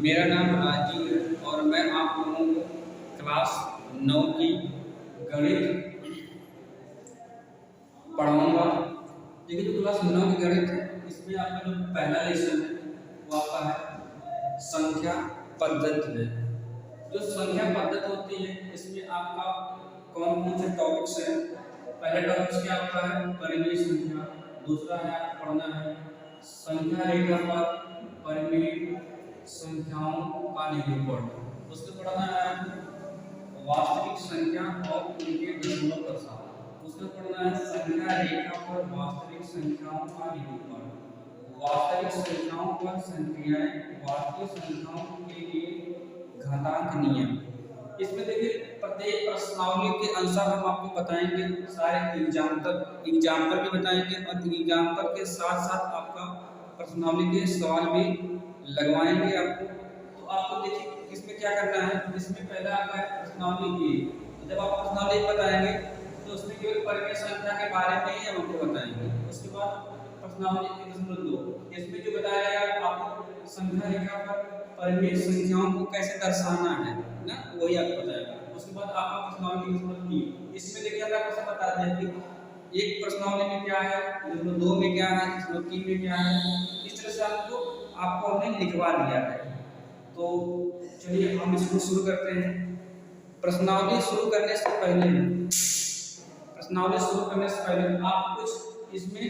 मेरा नाम राजीव है और मैं आप लोगों को क्लास 9 की गणित पढ़ाऊंगा। देखिए, जो क्लास 9 की गणित है इसमें आपका जो पहला लेसन है वो आपका है संख्या पद्धति है। जो संख्या पद्धति होती है इसमें आपका कौन कौन से टॉपिक्स हैं। पहला टॉपिक्स क्या आपका है परिमेय संख्या, दूसरा है आपको पढ़ना है संख्या रेखा पर परिमेय संख्याओं का निरूपण, उसके पढ़ना है आपको वास्तविक संख्या और उनके दशमलव प्रसार, उसके पढ़ना है संख्या रेखा पर वास्तविक संख्याओं का निरूपण, वास्तविक संख्याओं पर संक्रियाएं, वास्तविक संख्याओं के लिए घातांक नियम। इसमें देखिए प्रत्येक प्रश्नावली के अनुसार हम आपको बताएंगे, सारे एग्जाम्पल भी बताएंगे और एग्जाम्पल के साथ साथ आपका प्रश्नावली के सवाल भी लगवाएंगे आपको। तो आपको देखिए इसमें क्या करना है, इसमें पहला आपका प्रश्नावली ए। तो जब आप प्रश्नावली बताएंगे तो उसमें केवल परिमेय संख्या के बारे में ही हम आपको बताएंगे। उसके बाद प्रश्नावली 1.2 इसमें जो बताया जाएगा आपको संख्या रेखा पर परिमेय संख्याओं को कैसे दर्शाना है ना, वही आपको बताएगा। उसके बाद आपका प्रश्नावली 1.3 इसमें देखिए अगर आपको बता दें कि एक प्रश्नावली में क्या है, 1.2 में क्या है, 1.3 में क्या है, इस तरह से आपको हमने लिखवा दिया है। तो चलिए हम इसको शुरू करते हैं। प्रश्नावली शुरू करने से पहले आप कुछ इसमें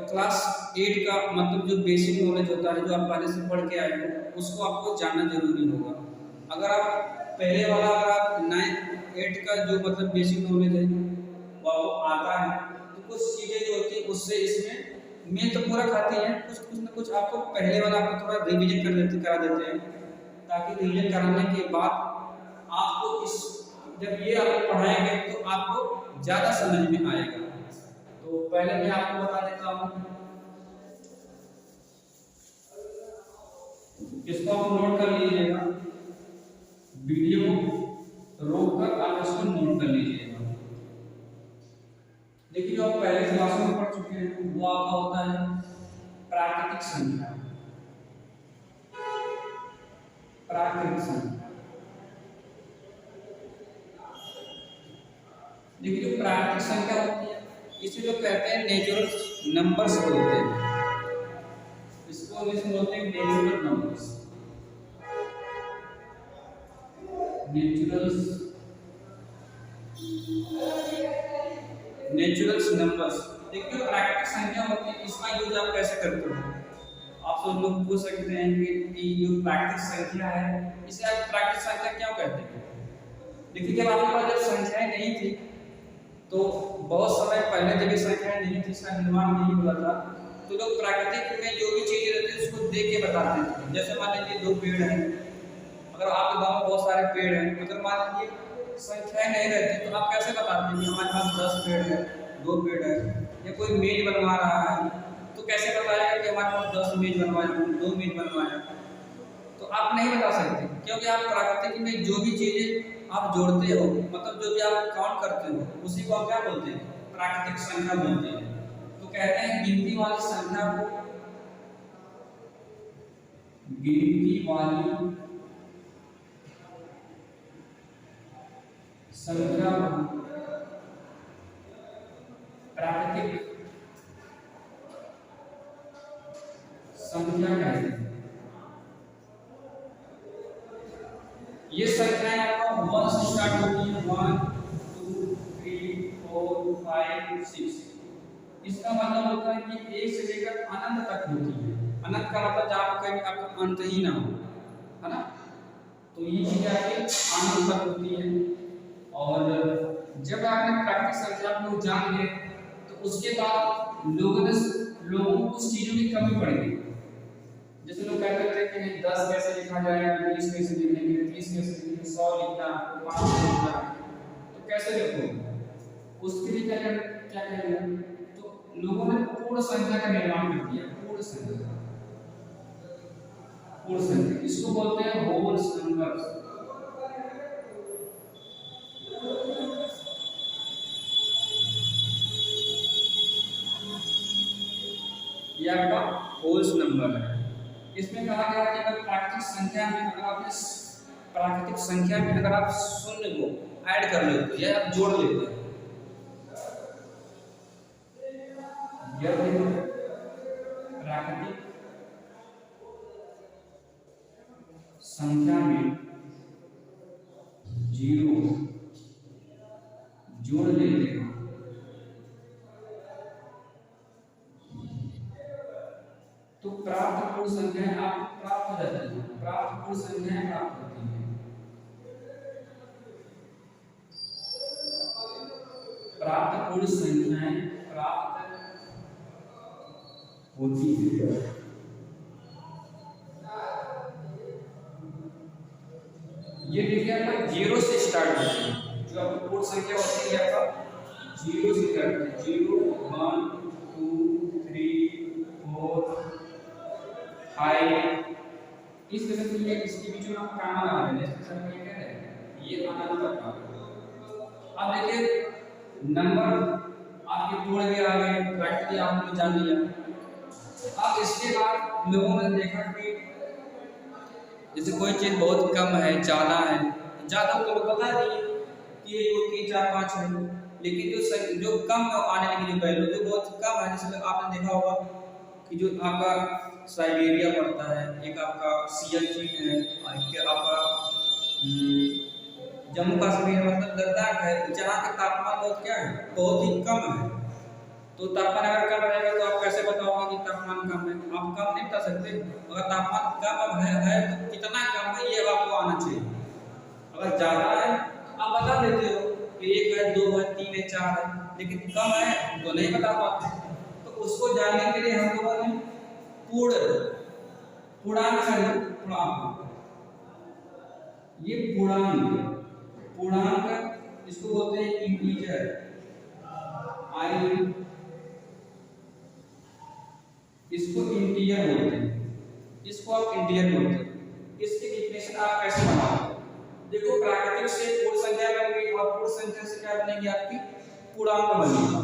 क्लास 8 का मतलब जो बेसिक नॉलेज होता है, जो आप पहले से पढ़ के आए हो, उसको आपको जानना जरूरी होगा। अगर आप पहले वाला अगर आप 9 8 का जो मतलब बेसिक नॉलेज है वो आपको आता है तो कुछ चीज़ें जो होती है उससे इसमें मेन तो पूरा खाती हैं, कुछ ना कुछ आपको पहले वाला आपको थोड़ा रिवीजन करा देते हैं, ताकि रिवीजन कराने के बाद आपको इस जब ये आपको पढ़ाएंगे तो आपको ज़्यादा समझ में आएगा। तो पहले मैं आपको बता देता हूँ, इसको आप नोट कर लीजिएगा, वीडियो रोक कर आप इसको नोट कर लीजिएगा। देखिए जो आप पहले क्लास में पढ़ चुके हैं वो आपका होता है प्राकृतिक संख्या। देखिए जो प्राकृतिक संख्या होती है इसे जो कहते हैं नेचुरल नंबर्स बोलते हैं, इसको इंग्लिश में बोलते हैं नेचुरल नंबर्स। Natural numbers. देखिए प्राकृतिक संख्या होती है इसका यूज आप कैसे करते हो। आप सब लोग पूछ सकते हैं कि जो प्राकृतिक संख्या है इसे आप प्राकृतिक संख्या क्यों कहते हैं। देखिए जब आपके पास जब संख्याएं नहीं थी तो बहुत समय पहले जब ये संख्याएं नहीं थी, इसका निर्माण नहीं हुआ था, तो लोग प्राकृतिक में जो भी चीजें रहती है उसको देख के बताते थे। जैसे मान लीजिए 2 पेड़ हैं, अगर आपके गाँव में बहुत सारे पेड़ हैं, अगर मान लीजिए संख्याएं नहीं रहती तो आप कैसे बताते हैं कि हमारे पास 10 पेड़ है, 2 पेड़ है, या कोई मेज बनवा रहा है तो कैसे बताएगा कि हमारे पास 10 मेज बनवाया, 2 मेज बनवाया, तो आप नहीं बता सकते, क्योंकि आप प्राकृतिक में जो भी चीजें आप जोड़ते हो, मतलब जो भी आप काउंट करते हो उसी को आप क्या बोलते हैं, प्राकृतिक संख्या बोलते हैं। तो कहते हैं गिनती वाली संख्या को प्राकृतिक संख्या कहते हैं। ये संख्याएं आपको 1 से स्टार्ट होती है, 1 2 3 4 5 6। इसका मतलब होता है कि 1 से लेकर अनंत तक होती है। अनंत का मतलब जहाँ कहीं आपका अंत ही ना हो, है ना, तो ये चीज आपकी अनंत तक होती है। और जब आपने प्राकृतिक संख्या को जान लिए तो उसके बाद लोगों को कुछ चीजों की कमी पड़ गई। जैसे लोग कहते थे कि 10 कैसे लिखा जाएगा, 20 कैसे लिखेंगे, 30 कैसे लिखेंगे, 100 लिखना, 500 लिखना, तो कैसे लिखोगे, उसके लिए क्या करेंगे, तो लोगों ने पूर्ण संख्या का निर्माण कर दिया। पूर्ण संख्या इसको बोलते हैं होल नंबर्स। ये आपका होल्स नंबर है। इसमें कहा गया कि अगर प्राकृतिक संख्या में अगर आप शून्य को ऐड कर लेते हो या आप जोड़ लेते हो, यदि प्राकृतिक संख्या में जीरो जोड़ लेते हो तो प्राप्त पूर्ण संख्याएं आपको प्राप्त हो जाती है, प्राप्त पूर्ण संख्याएं प्राप्त होती हैं। प्राप्त पूर्ण संख्याएं प्राप्त होती है। ये देखिए आपका जीरो से स्टार्ट होती है, जो आपकी पूर्ण संख्या होती है आपका जीरो से स्टार्ट होती है। 0 1 2 3 4 5 इस तरह से ये इसके बीच में आप कामा लगा रहे हैं, इसके साथ ये क्या है, ये अनंत का। अब देखिए नंबर आपके तोड़ के आ गए, प्रैक्टिकली आपने जान लिया। अब इसके बाद लोगों ने देखा कि जैसे कोई चीज बहुत कम है, ज़्यादा है, ज़्यादा तो लोग बता दिए कि 1 2 3 4 5 है, लेकिन जो कम आने लगी जो वैल्यू जो बहुत कम है, जैसे आपने देखा होगा कि जो आपका साइबेरिया पड़ता है, एक आपका सियाचिन है, और एक आपका जम्मू कश्मीर मतलब लद्दाख है, जहाँ का तापमान बहुत क्या है, बहुत ही कम है। तो तापमान अगर कम रहेगा तो आप कैसे बताओगे कि तापमान कम है? आप कम नहीं बता सकते। अगर तापमान कम है तो कितना कम है ये आपको आना चाहिए। अगर ज़्यादा है आप बता देते हो कि 1 है 2 है 3 है 4 है, लेकिन कम है तो नहीं बता पाते। तो उसको जानने के लिए हम लोगों ने ये पूर्णांक इसको बोलते हैं इंटीजर। इसको इंटीजर बोलते हैं, इसको आप इंटीजर बोलते हैं। इसकी डिफिनेशन आप कैसे बनाओगे? देखो प्राकृतिक से पूर्ण संख्या बन गई और पूर्ण संख्या से क्या बनेगी आपकी पूर्णांक बनेगी।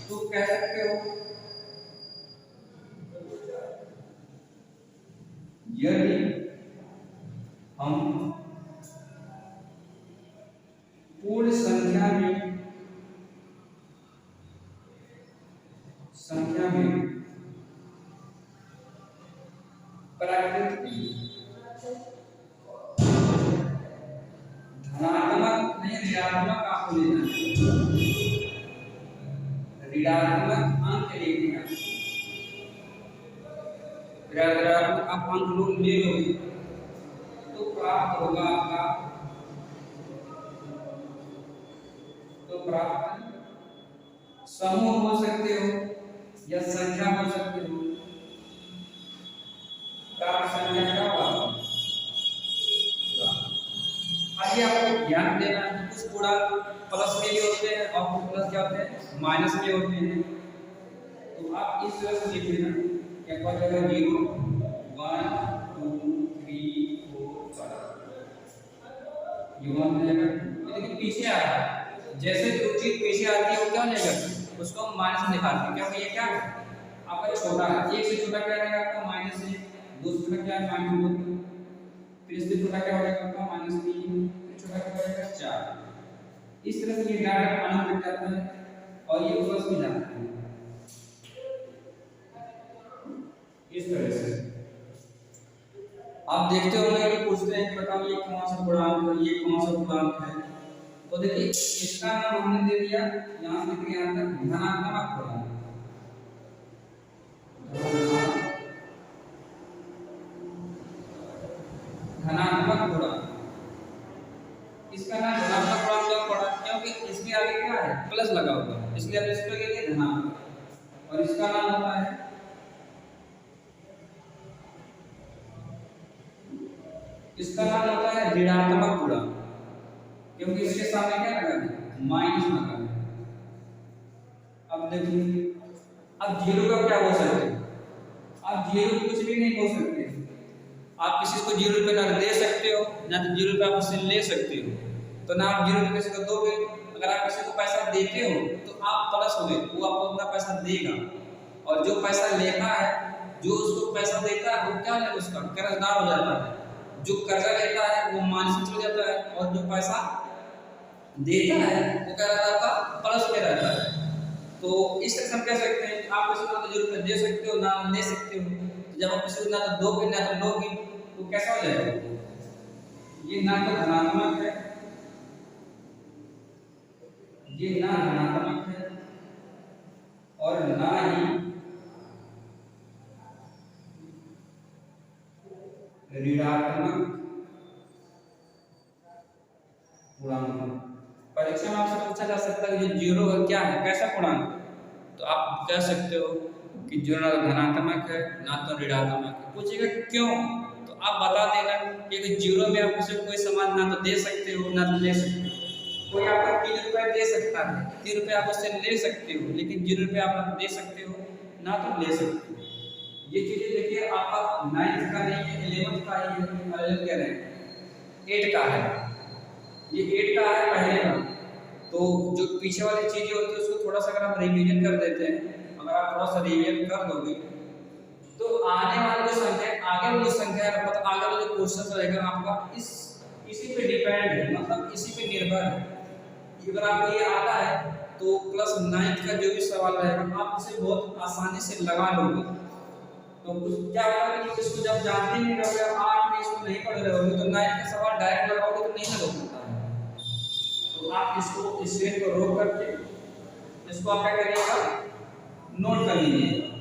तो कह सकते हो यदि हम पूर्ण संख्या में प्राकृतिक धनात्मक नहीं ऋणात्मक आपको लेना है, ऋणात्मक अंक लेना है। ऋणात्मक आप अंक लोग ले लोगे तो प्राप्त होगा आपका, तो प्राप्त समूह बोल सकते हो या संख्या बोल सकते हो। प्राप्त संख्या क्या होगा? आगे आपको ध्यान देना है कि कुछ पूर्णांक प्लस में भी होते हैं और कुछ प्लस क्या होते हैं माइनस में होते हैं। तो आप इस तरह से लिख लेना क्या हो जाएगा 0 1 2 3 4 5 ये 1 जाएगा। लेकिन पीछे आ रहा है, जैसे जो चीज पीछे आती है वो क्या हो जाएगा उसको हम माइनस में दिखाते हैं, क्योंकि ये क्या है आपका छोटा है। 1 से छोटा क्या रहेगा आपका -1, 2 से छोटा क्या है -2, फिर इससे छोटा क्या हो जाएगा आपका -3, फिर छोटा क्या हो जाएगा 4। इस तरह से ये डाटा अनंत तक जाता है और ये प्लस में जाता है इस तरह से। आप देखते होंगे कि पूछते हैं कि बताओ ये कौन सा पूर्णांक है, ये कौन सा पूर्णांक है। तो देखिए इसका नाम हमने दे दिया, यहाँ से लेकर यहाँ तक धनात्मक पूर्णांक। धनात्मक पूर्णांक, इसका नाम धनात्मक पूर्णांक क्यों पड़ा? क्योंकि इसके आगे क्या है प्लस लगा हुआ है, इसलिए हम इसको कहेंगे धनात्मक। और इसका नाम होता है ऋणात्मक पूर्णांक, क्योंकि इसके सामने क्या लगा है माइनस लगा है। अब देखिए अब जीरो का क्या हो सकता है? आप जीरो कुछ भी नहीं हो सकते। आप किसी को 0 रुपये ना दे सकते हो ना तो 0 रुपये आप उससे ले सकते हो। तो ना आप 0 रुपये किसी को दोगे, अगर आप किसी को पैसा देते हो तो आप प्लस हो गए, वो आपको अपना पैसा देगा। और जो पैसा लेना है जो उसको पैसा देता है वो क्या है, उसका कर्जदार हो जाता है। जो कर्जा लेता है वो मानसिक हो जाता है, और जो पैसा देता है वो कर्जदार का प्लस में रहता है। तो इस तरह से हम कह सकते हैं कि आप किसी को ना तो 0 दे सकते हो ना ले सकते हो। तो जब आप किसी को ना तो दोगे ना तो लोगे, तो कैसा हो जाएगा? ये ना तो धनात्मक है, ये ना धनात्मक है और ना ही ऋणात्मक पूर्णांक। परीक्षा में आपसे पूछा जा सकता है कि जो 0 क्या है, कैसा पूर्णांक? तो आप कह सकते हो कि 0 ना तो धनात्मक है ना तो ऋणात्मक है। पूछेगा क्यों, तो आप बता देना कि 0 में आप उसे कोई सामान ना तो दे सकते हो ना तो ले सकते हो। कोई आपको 3 रुपए दे सकता है, 3 रुपए आप उससे ले सकते हो, लेकिन 0 रुपए आप ना दे सकते हो ना तो ले सकते हो। ये चीजें देखिए आपका 9th का नहीं है, 11th का ही है, 11th कह रहे हैं 8 का है, ये 8 का है पहले का। तो जो पीछे वाली चीजें होती है उसको थोड़ा सा अगर आप रिवीजन कर देते हैं, अगर आप थोड़ा सा रिवीजन कर दोगे तो आने वाली जो संख्या, आगे वाली संख्या है, मतलब आगे वाला जो क्वेश्चन रहेगा आपका इसी पे डिपेंड है, मतलब इसी पे निर्भर है। अगर आपको ये आता है तो क्लास 9th का जो भी सवाल रहेगा आप इसे बहुत आसानी से लगा लोगे। तो क्या होगा कि इसको जब जानते नहीं रहोगे, 8 में इसको नहीं पढ़ रहे होगे, तो 9th का सवाल डायरेक्ट लगाओगे तो नहीं लगा सकता है। तो आप इसको स्क्रीन को रोक करके इसको आप क्या करिएगा, नोट कर लीजिएगा।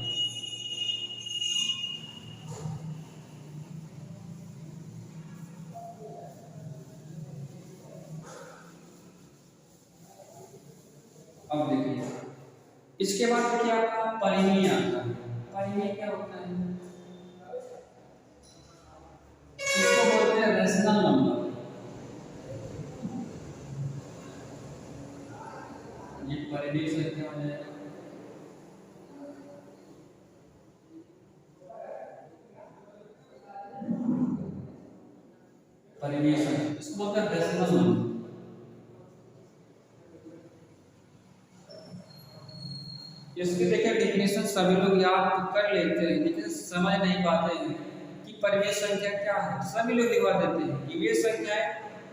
अब देखिए इसके बाद देखिए आपका परिमेय आता है। परिमेय क्या होता है? इसको बोलते हैं रेशनल नंबर। ये परिमेय संख्या हो जाएगा। परिमेय संख्या इसको बोलते हैं रेशनल नंबर। इसकी देखिए डेफिनेशन सभी लोग याद कर लेते हैं, लेकिन समझ नहीं पाते हैं कि परिमेय संख्या क्या है। सभी लोग लिखवा देते हैं कि वे संख्या है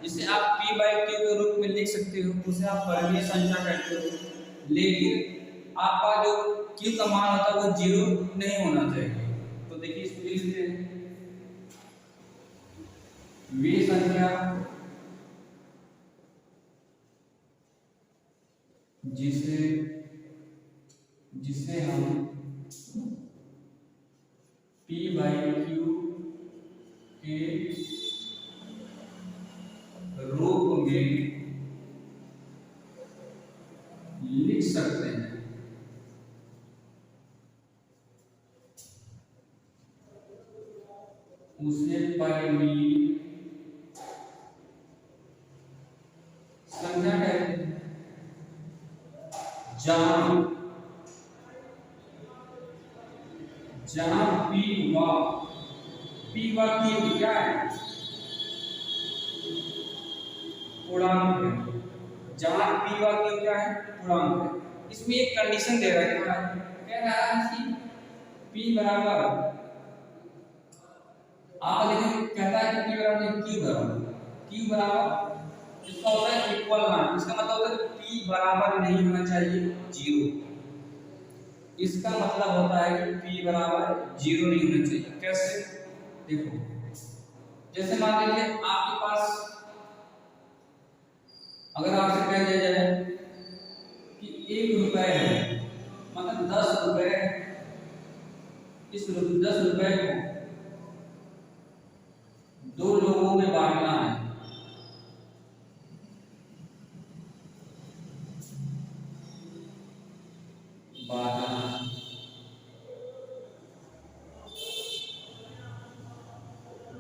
जिसे आप p/q के रूप में लिख सकते हो, उसे आप परिमेय संख्या कहते हो। लेकिन आपका जो q का मान होता है वो 0 नहीं होना चाहिए। तो देखिए इसको लिखते हैं, वे संख्या जिसे हम p/q के रूप में लिख सकते हैं, उसे परिमेय संख्या कहते हैं। जहां p व q क्या है, पूर्णांक है। जहां p व q क्या है, पूर्णांक है। इसमें एक कंडीशन दे रखा है, कह रहा है कि p बराबर, आप देखिए कहता है कि p बराबर q बराबर इसका होता है इक्वल मान। इसका मतलब होता है p बराबर नहीं होना चाहिए 0। इसका मतलब होता है कि p बराबर 0 नहीं होना चाहिए। कैसे? देखो, जैसे मान लीजिए आपके पास अगर आपसे कह दिया जाए कि 1 रुपए है, मतलब 10 रुपए, इस 10 रुपए को 2 लोगों में बांटना है,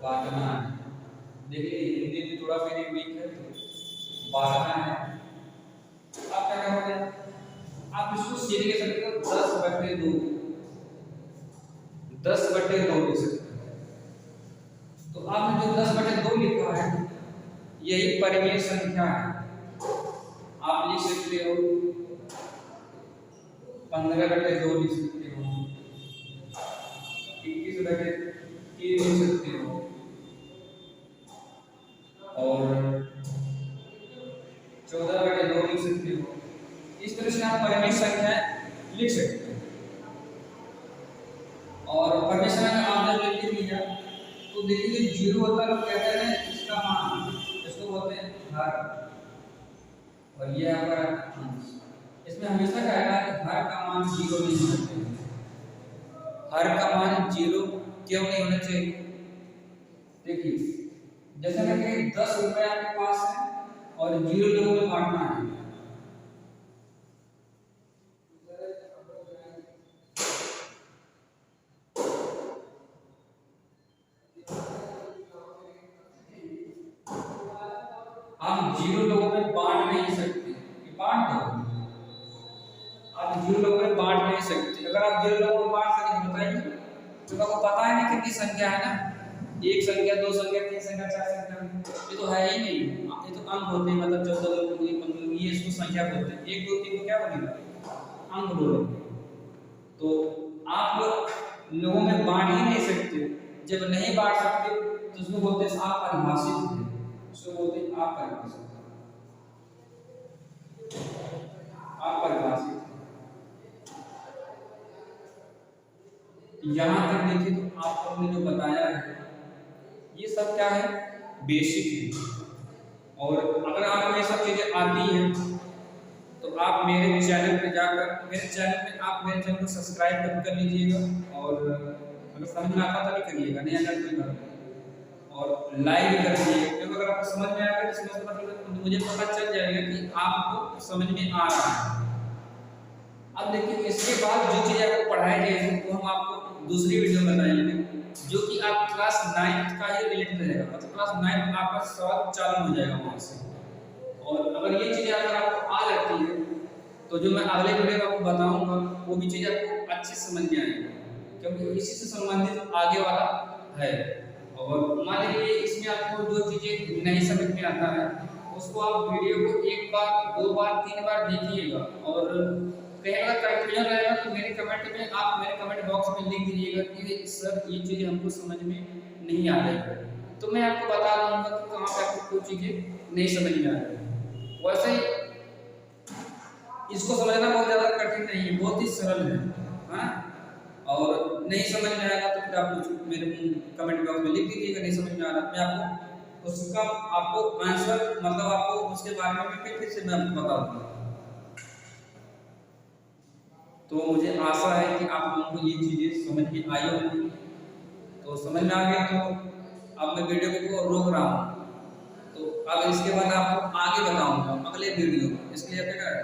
बांटना है। देखिए हिंदी में थोड़ा मेरी वीक है, तो बांटना है। आप क्या करोगे, आप इसको सीधे कह सकते हो 10/2, 10/2 लिख सकते हो। तो आपने जो 10/2 लिखा है यही परिमेय संख्या है। आप लिख सकते हो 15/2 लिख सकते हो, 6/k लिख सकते हो और 14/2 लिख सकते हो। इस तरह से आप परिमित संख्या लिख सकते हो। और परमेश्वर ने आपने लिख लिया तो देखिए जीरो होता है, कहते हैं इसका मान, इसको बोलते हैं हर, और ये हमारा अंश। इसमें हमेशा क्या है कि हर का मान जीरो नहीं होना चाहिए। हर का मान जीरो क्यों नहीं होना चाहिए? देखिए जैसे ना कि 10 रुपए आपके पास है और 0 लोगों में बांटना है, आप 0 लोगों में बांट नहीं सकते, बांट दो, आप 0 लोगों में बांट नहीं सकते। अगर आप 0 लोगों में बांट सकते तो बताइए, तो आपको पता है ना कितनी संख्या है ना, एक संख्या, दो संख्या, तीन संख्या, चार संख्या, ये तो है ही नहीं। ये तो अंक होते हैं, मतलब 14 लोग हुए, 15 लोग, ये इसको संख्या बोलते हैं। 1 2 3 को क्या बोलेंगे? अंक बोलेंगे। तो आप लोगों में बांट ही नहीं सकते। जब नहीं बांट सकते तो उसको बोलते हैं अपरिभाषित है, उसको बोलते हैं अपरिभाषित, अपरिभाषित। यहाँ तक देखिए तो आपको हमने जो बताया है ये सब क्या है, बेसिक है। और अगर आपको ये सब चीजें आती हैं तो आप मेरे चैनल पे जाकर, मेरे चैनल को सब्सक्राइब कर लीजिएगा, और अगर समझ में आता तो भी करिएगा, नहीं आता कोई बात नहीं, और लाइक कर दीजिएगा, क्योंकि अगर आपको समझ में आएगा तो मुझे पता चल जाएगा कि आपको समझ में आ रहा है। अब देखिए इसके बाद जो चीज़ आपको पढ़ाई जाएगी वो हम आपको दूसरी वीडियो में बताएंगे, जो कि आप क्लास 9 का ही रिलेटेड रहेगा, मतलब क्लास 9 आपका सवाल चालू हो जाएगा वहाँ से। और अगर ये चीज़ें अगर आपको आ जाती है तो जो मैं अगले वीडियो में आपको बताऊंगा वो भी चीज़ आपको अच्छे से समझ में आएगी, क्योंकि इसी से संबंधित आगे वाला है। और मान लीजिए इसमें आपको जो चीज़ें नहीं समझ में आता है उसको आप वीडियो को 1 बार 2 बार 3 बार देखिएगा, और कहीं अगर कंफ्यूजन रहेगा तो मेरे कमेंट बॉक्स में लिख दीजिएगा कि सर ये चीज़ हमको समझ में नहीं आ रही है, तो मैं आपको बता दूंगा कि कहाँ पे आपको कोई चीज़ें नहीं समझ में आ रही है। वैसे ही इसको समझना बहुत ज़्यादा कठिन नहीं है, बहुत ही सरल है, हाँ। और नहीं समझ में आएगा तो फिर आप मुझे मेरे कमेंट बॉक्स में लिख दीजिएगा, नहीं समझ में आ रहा, मैं आपको उसका आंसर, मतलब आपको उसके बारे में फिर से मैं आपको बता दूंगा। तो मुझे आशा है कि आप लोगों को ये चीज़ें समझ में आई होंगी। तो समझ में आ गया तो अब मैं वीडियो को रोक रहा हूँ, तो अब इसके बाद आपको आगे बताऊंगा अगले वीडियो में। इसके लिए क्या है